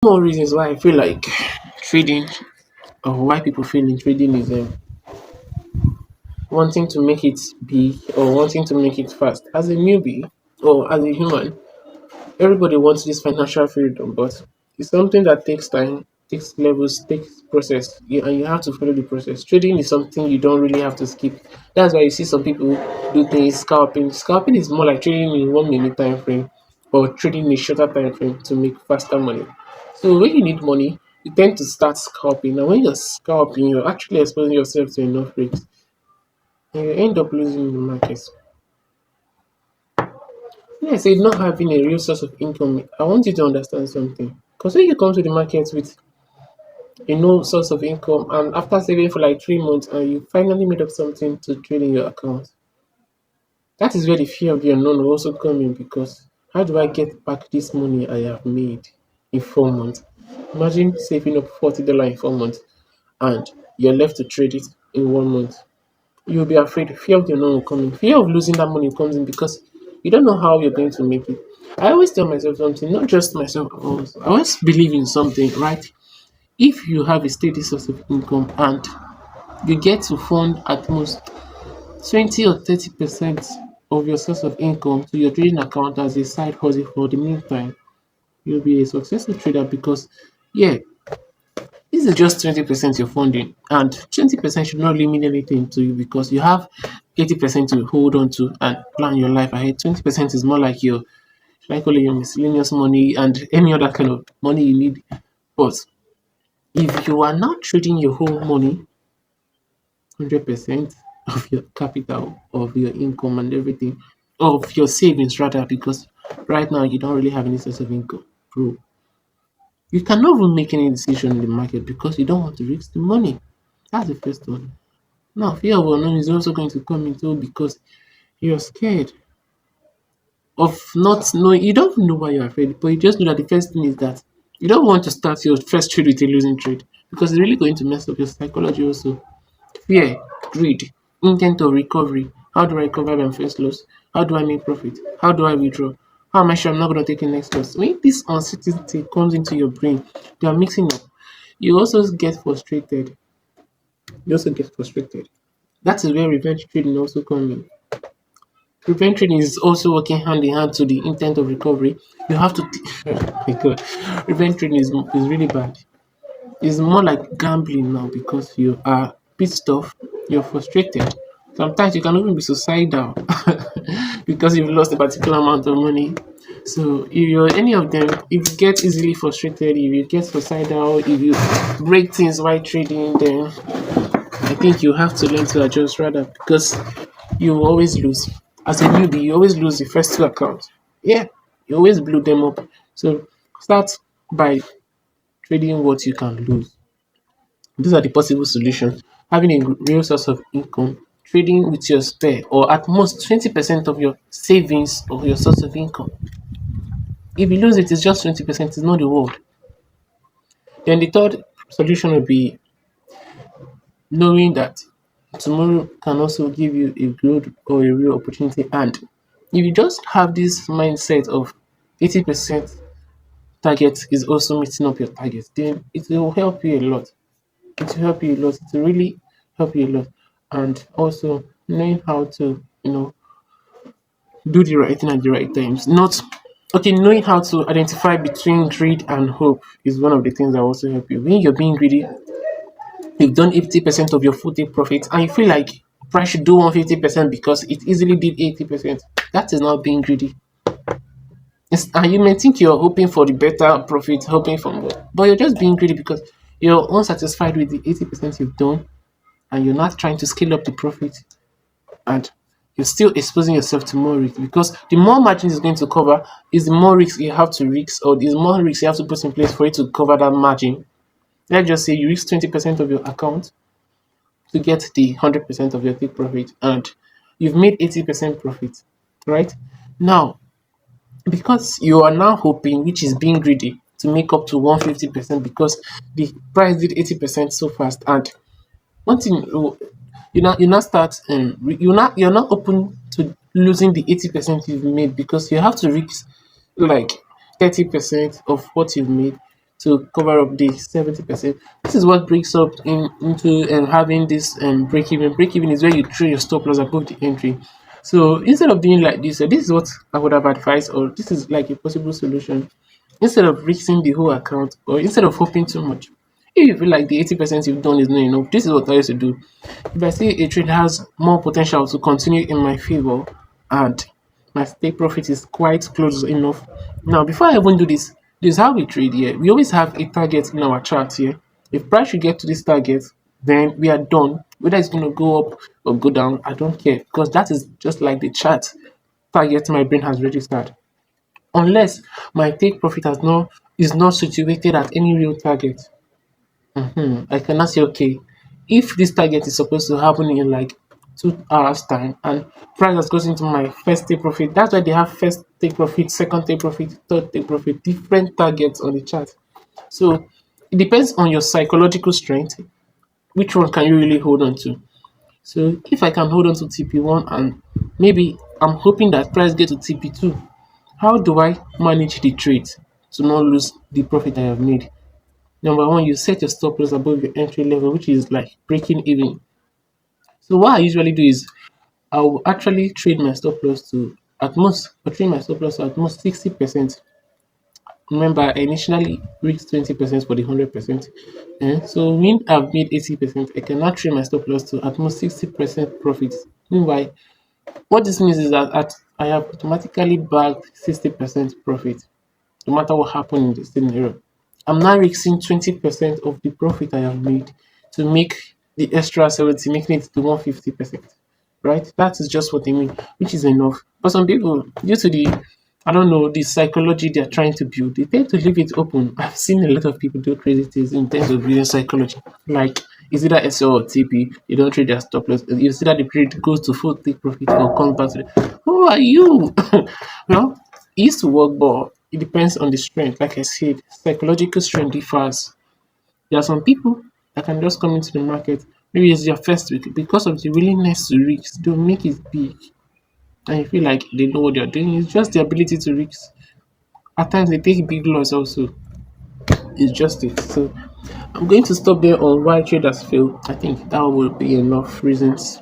More reasons why I feel like trading or why people feel in trading is wanting to make it big or wanting to make it fast. As a newbie or as a human, everybody wants this financial freedom, but it's something that takes time, takes levels, takes process, and you have to follow the process. Trading is something you don't really have to skip. That's why you see some people do things scalping. Scalping is more like trading in 1 minute time frame or trading in a shorter time frame to make faster money. So when you need money, you tend to start scalping. And when you're scalping, you're actually exposing yourself to enough risks, and you end up losing in the market. When I say not having a real source of income, I want you to understand something. Because when you come to the market with a no source of income and after saving for like 3 months and you finally made up something to trade in your account, that is where the fear of the unknown will also come in because how do I get back this money I have made in 4 months? Imagine saving up $40 in 4 months and you're left to trade it in 1 month. You'll be afraid. Fear of the unknown will come in. Fear of losing that money comes in because you don't know how you're going to make it. I always tell myself something, not just myself, I always believe in something, right? If you have a steady source of income and you get to fund at most 20 or 30% of your source of income to your trading account as a side hustle for the meantime, you'll be a successful trader because, yeah, this is just 20% you're funding, and 20% should not really mean anything to you because you have 80% to hold on to and plan your life ahead. 20% is more like your, should I call it your miscellaneous money and any other kind of money you need. But if you are not trading your whole money, 100% of your capital, of your income and everything, of your savings rather, because right now you don't really have any source of income, bro, you cannot even make any decision in the market because you don't want to risk the money. That's the first one. Now, fear of unknown is also going to come into because you're scared of not knowing. You don't know why you're afraid, but you just know that the first thing is that you don't want to start your first trade with a losing trade because it's really going to mess up your psychology also. Fear, greed, intent of recovery. How do I recover my first loss? How do I make profit? How do I withdraw? How am I sure I'm not going to take a next loss? When this uncertainty comes into your brain, they are mixing up. You also get frustrated. You also get frustrated. That is where revenge trading also comes in. Revenge trading is also working hand in hand to the intent of recovery. You have to, oh my God, revenge trading is really bad. It's more like gambling now because you are pissed off, you're frustrated. Sometimes you can even be suicidal because you've lost a particular amount of money. So if you're any of them, if you get easily frustrated, if you get suicidal, if you break things while trading, then I think you have to learn to adjust rather because you will always lose. As a newbie, you always lose the first two accounts. Yeah, you always blew them up. So start by trading what you can lose. These are the possible solutions. Having a real source of income, trading with your spare, or at most 20% of your savings of your source of income. If you lose it, it's just 20%, it's not the world. Then the third solution would be knowing that tomorrow can also give you a good or a real opportunity. And if you just have this mindset of 80% target is also meeting up your target, then it will help you a lot. It will help you a lot. It will really help you a lot. And also knowing how to, do the right thing at the right times. Not okay, knowing how to identify between greed and hope is one of the things that will also help you. When you're being greedy, you've done 80% of your full take profit and you feel like price should do 150% because it easily did 80%. That is not being greedy. And you may think you're hoping for the better profit, hoping for more, but you're just being greedy because you're unsatisfied with the 80% you've done and you're not trying to scale up the profit and you're still exposing yourself to more risk because the more margin is going to cover is the more risk you have to risk or the more risk you have to put in place for it to cover that margin. Let's just say you risk 20% of your account to get the 100% of your take profit and you've made 80% profit, right? Now, because you are now hoping, which is being greedy, to make up to 150% because the price did 80% so fast and one thing you now start you're not open to losing the 80% you've made because you have to risk like 30% of what you've made to cover up the 70%. This is what breaks up into having this break even. Break even is where you trade your stop loss above the entry. So instead of doing like this, this is what I would have advised, or this is like a possible solution. Instead of risking the whole account, or instead of hoping too much, if you feel like the 80% you've done is not enough, this is what I used to do. If I see a trade has more potential to continue in my favor and my take profit is quite close enough. Now, before I even do this is how we trade here. We always have a target in our chart here. If price should get to this target, then we are done. Whether it's going to go up or go down, I don't care, because that is just like the chart target my brain has registered. Unless my take profit has not is not situated at any real target. I cannot say, okay, if this target is supposed to happen in like 2 hours time and price has goes into my first take profit, that's why they have first take profit, second take profit, third take profit, different targets on the chart. So it depends on your psychological strength, which one can you really hold on to. So if I can hold on to TP1 and maybe I'm hoping that price get to TP2, how do I manage the trade to not lose the profit I have made? Number one, you set your stop loss above your entry level, which is like breaking even. So what I usually do is I will actually trade my stop loss to at most, or trade my stop loss to at most 60%. Remember, I initially risked 20% for the 100%. So when I've made 80%, I can now trade my stop loss to at most 60% profit. Meanwhile, what this means is that I have automatically bagged 60% profit, no matter what happened in the scenario. I'm now risking 20% of the profit I have made to make the extra 70, making it to 150%. Right? That is just what they mean, which is enough. But some people, due to the I don't know, the psychology they're trying to build, they tend to leave it open. I've seen a lot of people do crazy things in terms of building psychology. Like, is either SO or TP, you don't trade their stop loss. You see that the trade goes to full take profit or comes back to who are you? Well, it used to work, but it depends on the strength. Like I said, psychological strength differs. There are some people that can just come into the market, maybe it's their first week, because of the willingness to risk, they'll make it big. And you feel like they know what they're doing. It's just the ability to risk. At times they take big loss also. It's just it. So I'm going to stop there on why traders fail. I think that will be enough reasons